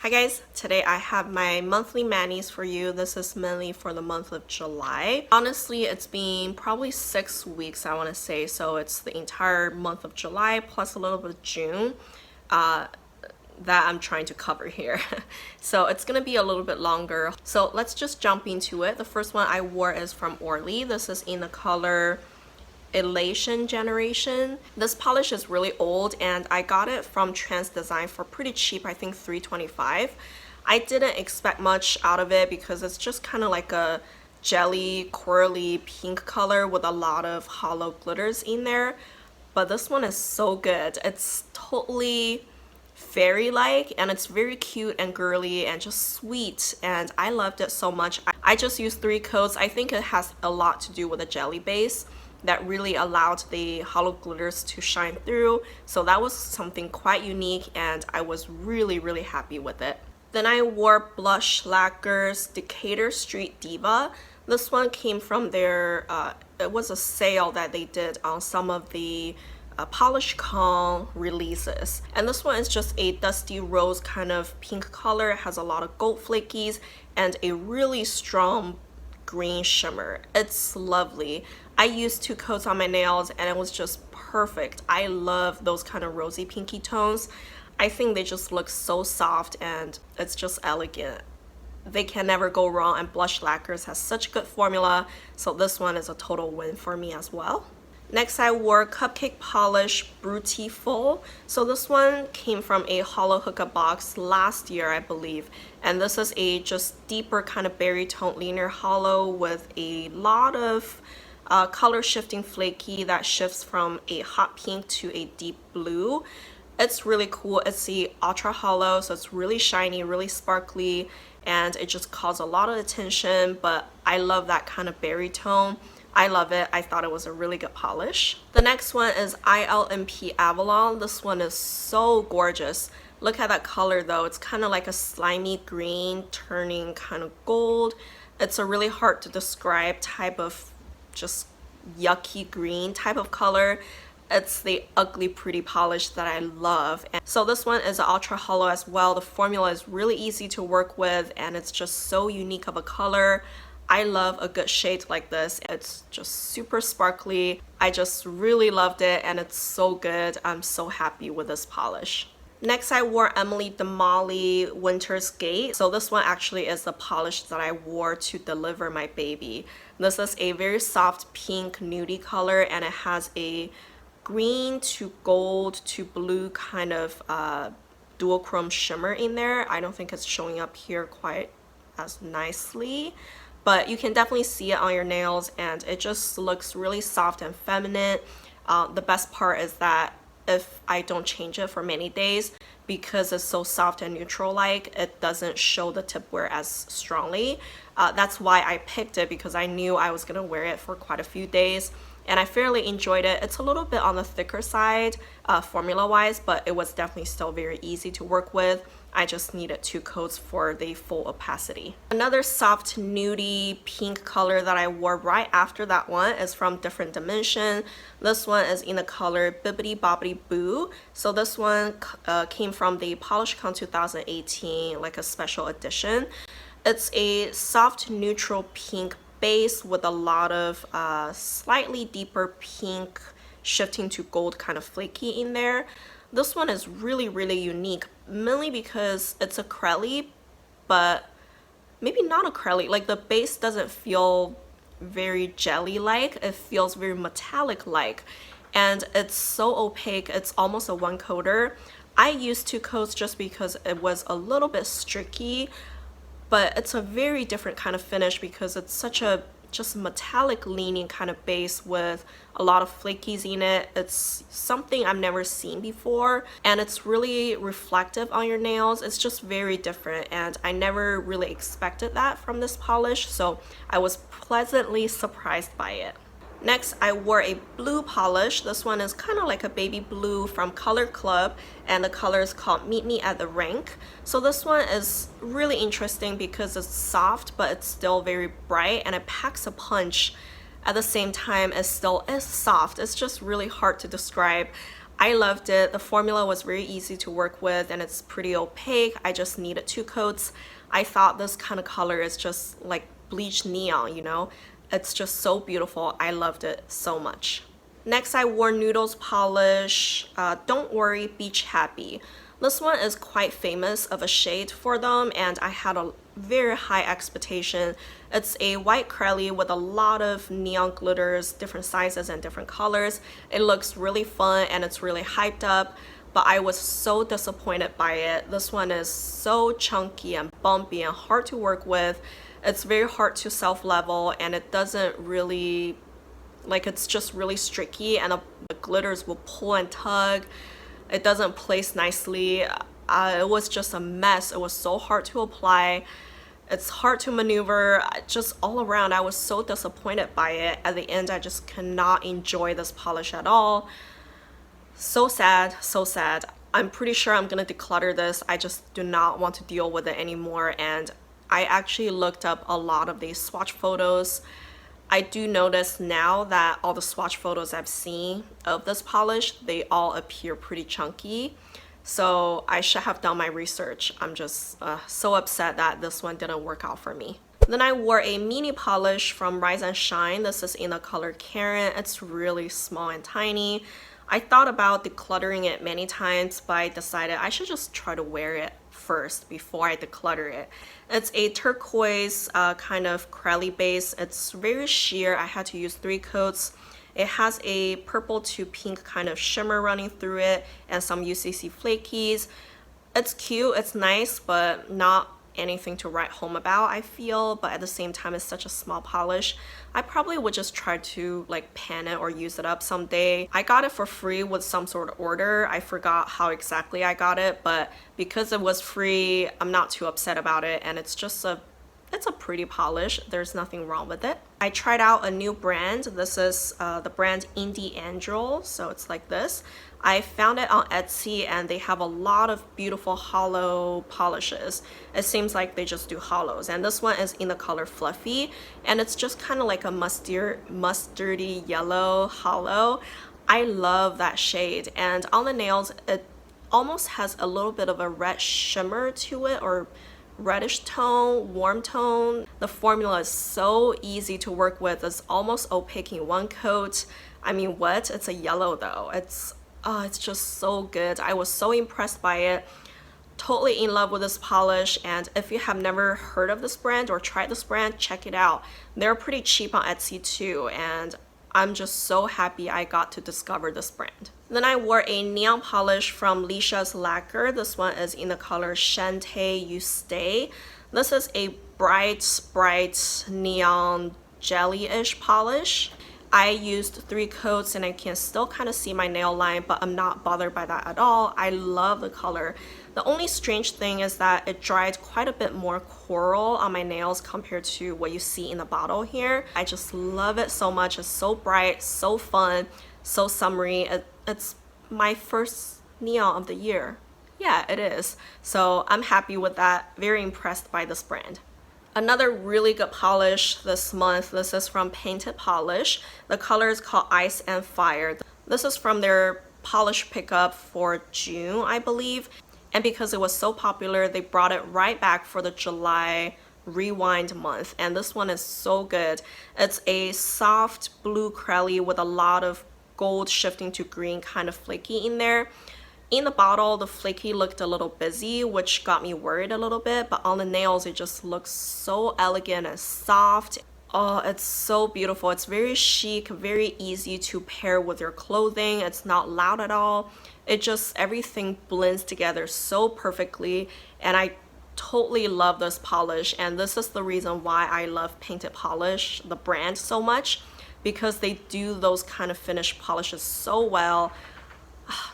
Hi guys, today I have my monthly manis for you. This is mainly for the month of July. Honestly, it's been probably 6 weeks, I want to say, so it's the entire month of July plus a little bit of June that I'm trying to cover here. So it's gonna be a little bit longer. So let's just jump into it. The first one I wore is from Orly. This is in the color Elation generation. This polish is really old and I got it from Trans Design for pretty cheap, I think $3.25. I didn't expect much out of it because it's just kind of like a jelly corally pink color with a lot of hollow glitters in there, but this one is so good. It's totally fairy-like and it's very cute and girly and just sweet, and I loved it so much. I just used 3 coats. I think it has a lot to do with the jelly base that really allowed the hollow glitters to shine through, so that was something quite unique and I was really happy with it. Then I wore Blush Lacquer's Decatur Street Diva. This one came from their it was a sale that they did on some of the Polish Con releases, and this one is just a dusty rose kind of pink color. It has a lot of gold flakies and a really strong green shimmer. It's lovely. I used 2 coats on my nails and it was just perfect. I love those kind of rosy pinky tones. I think they just look so soft and it's just elegant. They can never go wrong, and Blush Lacquers has such good formula, so this one is a total win for me as well. Next I wore Cupcake Polish Brew-tea-ful. So this one came from a hollow hookup box last year, I believe, and this is a just deeper kind of berry tone linear hollow with a lot of color shifting flaky that shifts from a hot pink to a deep blue. It's really cool. It's the ultra hollow, so it's really shiny, really sparkly, and it just calls a lot of attention, but I love that kind of berry tone. I love it. I thought it was a really good polish. The next one is ILNP Avalon. This one is so gorgeous. Look at that color though. It's kind of like a slimy green turning kind of gold. It's a really hard to describe type of just yucky green type of color. It's the ugly pretty polish that I love. And so this one is ultra hollow as well. The formula is really easy to work with and it's just so unique of a color. I love a good shade like this. It's just super sparkly. I just really loved it and it's so good. I'm so happy with this polish. Next I wore Emily Damali Winter's Gate. So this one actually is the polish that I wore to deliver my baby. This is a very soft pink nudie color and it has a green to gold to blue kind of dual chrome shimmer in there. I don't think it's showing up here quite as nicely, but you can definitely see it on your nails and it just looks really soft and feminine. The best part is that if I don't change it for many days, because it's so soft and neutral like, it doesn't show the tip wear as strongly. That's why I picked it, because I knew I was gonna wear it for quite a few days and I fairly enjoyed it. It's a little bit on the thicker side formula wise, but it was definitely still very easy to work with. I just needed 2 coats for the full opacity. Another soft nudie pink color that I wore right after that one is from Different Dimension. This one is in the color Bibbidi-Bobbidi-Boo. So this one came from the Polish Con 2018, like a special edition. It's a soft neutral pink base with a lot of slightly deeper pink shifting to gold kind of flaky in there. This one is really unique, mainly because it's acrylic, but maybe not acrylic. Like the base doesn't feel very jelly-like. It feels very metallic-like, and it's so opaque. It's almost a 1-coater. I used 2 coats just because it was a little bit streaky, but it's a very different kind of finish because it's such a just metallic leaning kind of base with a lot of flakies in it. It's something I've never seen before and it's really reflective on your nails. It's just very different and I never really expected that from this polish, so I was pleasantly surprised by it. Next, I wore a blue polish. This one is kind of like a baby blue from Color Club, and the color is called Meet Me at the RINK. So this one is really interesting because it's soft, but it's still very bright, and it packs a punch at the same time. It still is soft. It's just really hard to describe. I loved it. The formula was very easy to work with and it's pretty opaque. I just needed 2 coats. I thought this kind of color is just like bleached neon, you know? It's just so beautiful. I loved it so much. Next, I wore Noodles Polish Don't Worry Beach Happy. This one is quite famous of a shade for them, and I had a very high expectation. It's a white acrylic with a lot of neon glitters, different sizes and different colors. It looks really fun and it's really hyped up, but I was so disappointed by it. This one is so chunky and bumpy and hard to work with. It's very hard to self-level and it doesn't really, like, it's just really streaky and the glitters will pull and tug. It doesn't place nicely. It was just a mess. It was so hard to apply. It's hard to maneuver. Just all around, I was so disappointed by it. At the end, I just cannot enjoy this polish at all. So sad, so sad. I'm pretty sure I'm gonna declutter this. I just do not want to deal with it anymore. And I actually looked up a lot of these swatch photos. I do notice now that all the swatch photos I've seen of this polish, they all appear pretty chunky. So I should have done my research. I'm just so upset that this one didn't work out for me. Then I wore a mini polish from Rise and Shine. This is in the color Karen. It's really small and tiny. I thought about decluttering it many times, but I decided I should just try to wear it first before I declutter it. It's a turquoise kind of acrylic base. It's very sheer. I had to use 3 coats. It has a purple to pink kind of shimmer running through it and some UCC flakies. It's cute, it's nice, but not anything to write home about, I feel. But at the same time, it's such a small polish. I probably would just try to like pan it or use it up someday. I got it for free with some sort of order. I forgot how exactly I got it, but because it was free, I'm not too upset about it, and it's a pretty polish. There's nothing wrong with it. I tried out a new brand. This is the brand Indie Angel, so it's like this. I found it on Etsy and they have a lot of beautiful hollow polishes. It seems like they just do hollows, and this one is in the color Fluffy, and it's just kind of like a mustardy yellow hollow. I love that shade, and on the nails it almost has a little bit of a red shimmer to it, or reddish tone, warm tone. The formula is so easy to work with. It's almost opaque in 1 coat. I mean, what? It's a yellow though. It's just so good. I was so impressed by it. Totally in love with this polish, and if you have never heard of this brand or tried this brand, check it out. They're pretty cheap on Etsy too, and I'm just so happy I got to discover this brand. Then I wore a neon polish from LEESHA'S Lacquer. This one is in the color Shantay You Stay. This is a bright neon jelly-ish polish. I used 3 coats and I can still kind of see my nail line, but I'm not bothered by that at all. I love the color. The only strange thing is that it dried quite a bit more coral on my nails compared to what you see in the bottle here. I just love it so much. It's so bright, so fun, so summery. It's my first neon of the year. Yeah, it is. So I'm happy with that. Very impressed by this brand. Another really good polish this month, this is from Painted Polish. The color is called Ice and Fire. This is from their polish pickup for June, I believe. And because it was so popular, they brought it right back for the July rewind month. And this one is so good. It's a soft blue acrylic with a lot of gold shifting to green kind of flaky in there. In the bottle, the flaky looked a little busy, which got me worried a little bit, but on the nails, it just looks so elegant and soft. Oh, it's so beautiful. It's very chic, very easy to pair with your clothing. It's not loud at all. It just, everything blends together so perfectly, and I totally love this polish, and this is the reason why I love Painted Polish, the brand, so much, because they do those kind of finished polishes so well.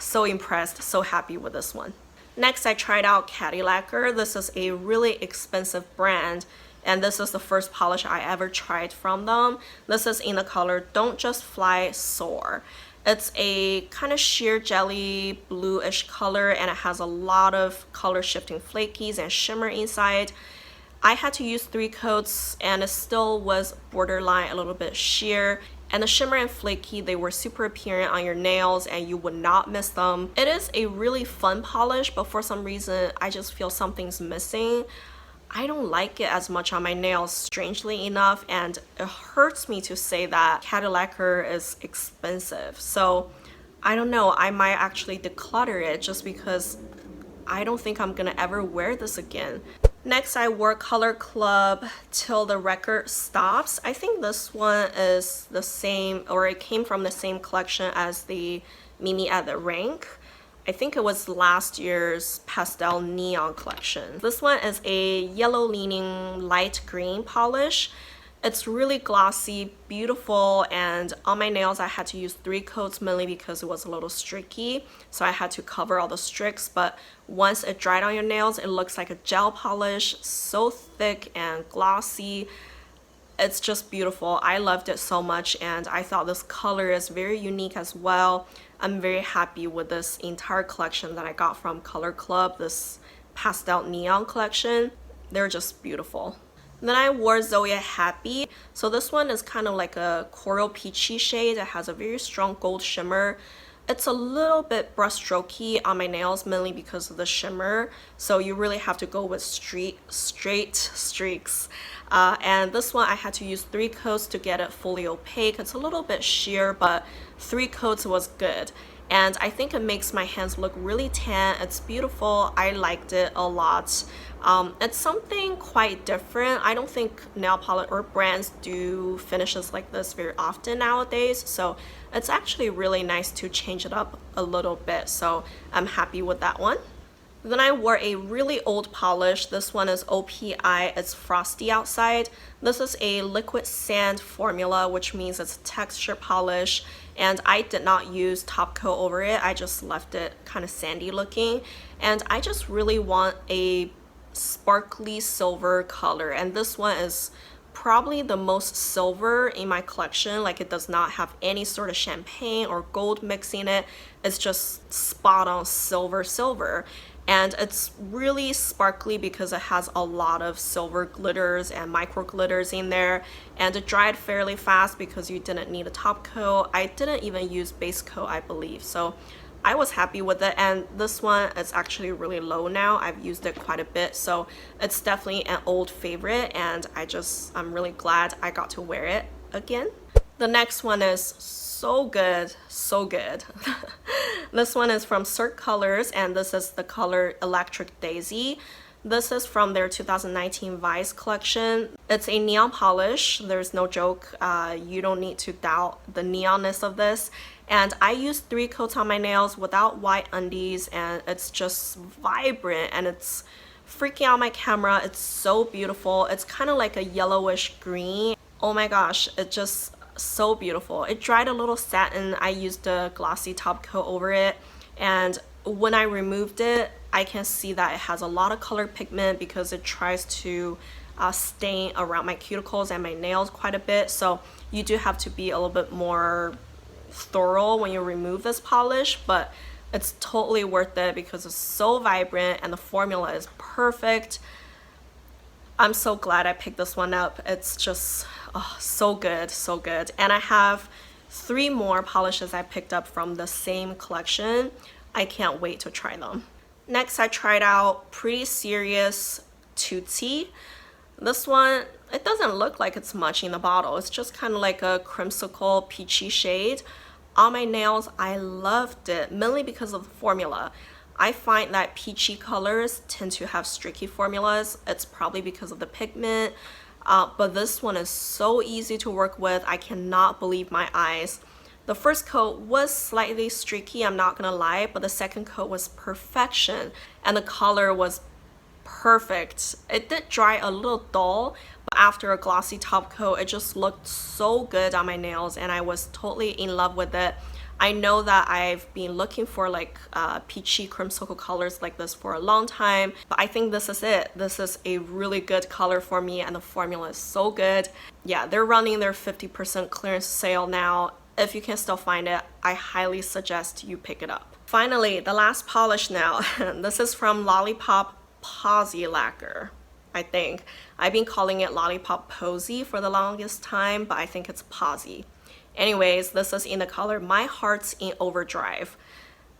So impressed, so happy with this one. Next, I tried out Cadillacquer. This is a really expensive brand, and this is the first polish I ever tried from them. This is in the color Don't Just Fly SOAR. It's a kind of sheer jelly bluish color, and it has a lot of color shifting flakies and shimmer inside. I had to use 3 coats and it still was borderline a little bit sheer. And the shimmer and flaky, they were super apparent on your nails and you would not miss them. It is a really fun polish, but for some reason I just feel something's missing. I don't like it as much on my nails, strangely enough, and it hurts me to say that Cadillacquer is expensive. So I don't know, I might actually declutter it just because I don't think I'm gonna ever wear this again. Next, I wore Club Till the Record Stops. I think this one is the same, or it came from the same collection as the Mimi at the RINK. I think it was last year's pastel neon collection. This one is a yellow leaning light green polish. It's really glossy, beautiful, and on my nails I had to use 3 coats mainly because it was a little streaky, so I had to cover all the streaks. But once it dried on your nails, it looks like a gel polish, so thick and glossy. It's just beautiful. I loved it so much, and I thought this color is very unique as well. I'm very happy with this entire collection that I got from Color Club, this pastel neon collection. They're just beautiful. Then I wore Zoya Happi. So this one is kind of like a coral peachy shade. It has a very strong gold shimmer. It's a little bit brushstrokey on my nails, mainly because of the shimmer. So you really have to go with straight streaks. And this one I had to use 3 coats to get it fully opaque. It's a little bit sheer, but 3 coats was good. And I think it makes my hands look really tan. It's beautiful. I liked it a lot. It's something quite different. I don't think nail polish or brands do finishes like this very often nowadays. So it's actually really nice to change it up a little bit. So I'm happy with that one. Then I wore a really old polish. This one is OPI. It's Frosty Outside. This is a liquid sand formula, which means it's a texture polish. And I did not use top coat over it. I just left it kind of sandy looking. And I just really want a sparkly silver color. And this one is probably the most silver in my collection. Like, it does not have any sort of champagne or gold mixing it. It's just spot on silver. And it's really sparkly because it has a lot of silver glitters and micro glitters in there. And it dried fairly fast because you didn't need a top coat. I didn't even use base coat, I believe. So I was happy with it. And this one is actually really low now. I've used it quite a bit. So it's definitely an old favorite. And I'm really glad I got to wear it again. The next one is so good. This one is from Cirque Colors, and this is the color Electric Daisy. This is from their 2019 Vice collection. It's a neon polish. There's no joke. You don't need to doubt the neonness of this. And I used 3 coats on my nails without white undies, and it's just vibrant and it's freaking out my camera. It's so beautiful. It's kind of like a yellowish green. Oh my gosh, it just so beautiful. It dried a little satin. I used a glossy top coat over it, and when I removed it, I can see that it has a lot of color pigment because it tries to stain around my cuticles and my nails quite a bit. So you do have to be a little bit more thorough when you remove this polish, but it's totally worth it because it's so vibrant and the formula is perfect. I'm so glad I picked this one up. It's just so good. And I have 3 more polishes I picked up from the same collection. I can't wait to try them. Next, I tried out Pretty Serious Tootsie. This one, it doesn't look like it's much in the bottle. It's just kind of like a creamsicle peachy shade. On my nails, I loved it, mainly because of the formula. I find that peachy colors tend to have streaky formulas. It's probably because of the pigment, but this one is so easy to work with. I cannot believe my eyes. The first coat was slightly streaky, I'm not gonna lie, but the second coat was perfection, and the color was perfect. It did dry a little dull, but after a glossy top coat, it just looked so good on my nails, and I was totally in love with it. I know that I've been looking for like peachy creamsicle colors like this for a long time, but I think this is it. This is a really good color for me, and the formula is so good. Yeah, they're running their 50% clearance sale now. If you can still find it, I highly suggest you pick it up. Finally, the last polish now. This is from LOLLIPOP Posy Lacquer, I think. I've been calling it Lollipop Posy for the longest time, but I think it's Posy. Anyways, this is in the color My Heart's in Overdrive.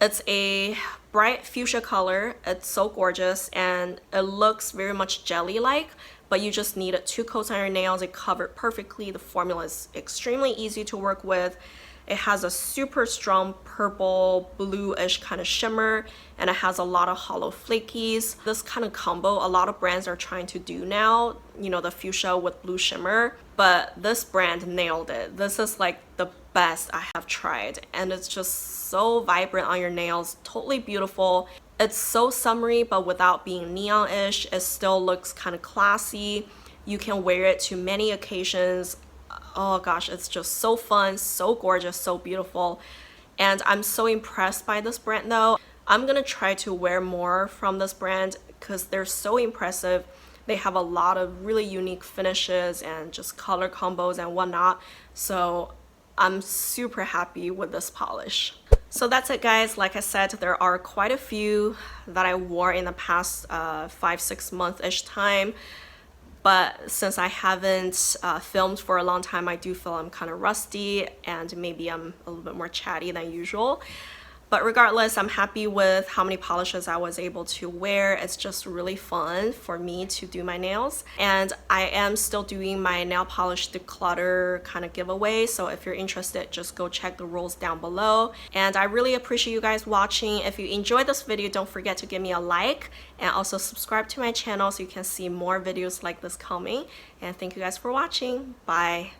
It's a bright fuchsia color. It's so gorgeous and it looks very much jelly-like, but you just needed 2 coats on your nails. It covered perfectly. The formula is extremely easy to work with. It has a super strong purple bluish kind of shimmer, and it has a lot of hollow flakies. This kind of combo a lot of brands are trying to do now, you know, the fuchsia with blue shimmer, but this brand nailed it. This is like the best I have tried, and it's just so vibrant on your nails, totally beautiful. It's so summery, but without being neon-ish. It still looks kind of classy. You can wear it to many occasions. Oh gosh, it's just so fun, so gorgeous, so beautiful. And I'm so impressed by this brand though. I'm gonna try to wear more from this brand because they're so impressive. They have a lot of really unique finishes and just color combos and whatnot. So I'm super happy with this polish. So that's it guys. Like I said, there are quite a few that I wore in the past 5-6 month-ish time. But since I haven't filmed for a long time, I do feel I'm kind of rusty and maybe I'm a little bit more chatty than usual. But regardless, I'm happy with how many polishes I was able to wear. It's just really fun for me to do my nails. And I am still doing my nail polish declutter kind of giveaway. So if you're interested, just go check the rules down below. And I really appreciate you guys watching. If you enjoyed this video, don't forget to give me a like and also subscribe to my channel so you can see more videos like this coming. And thank you guys for watching. Bye.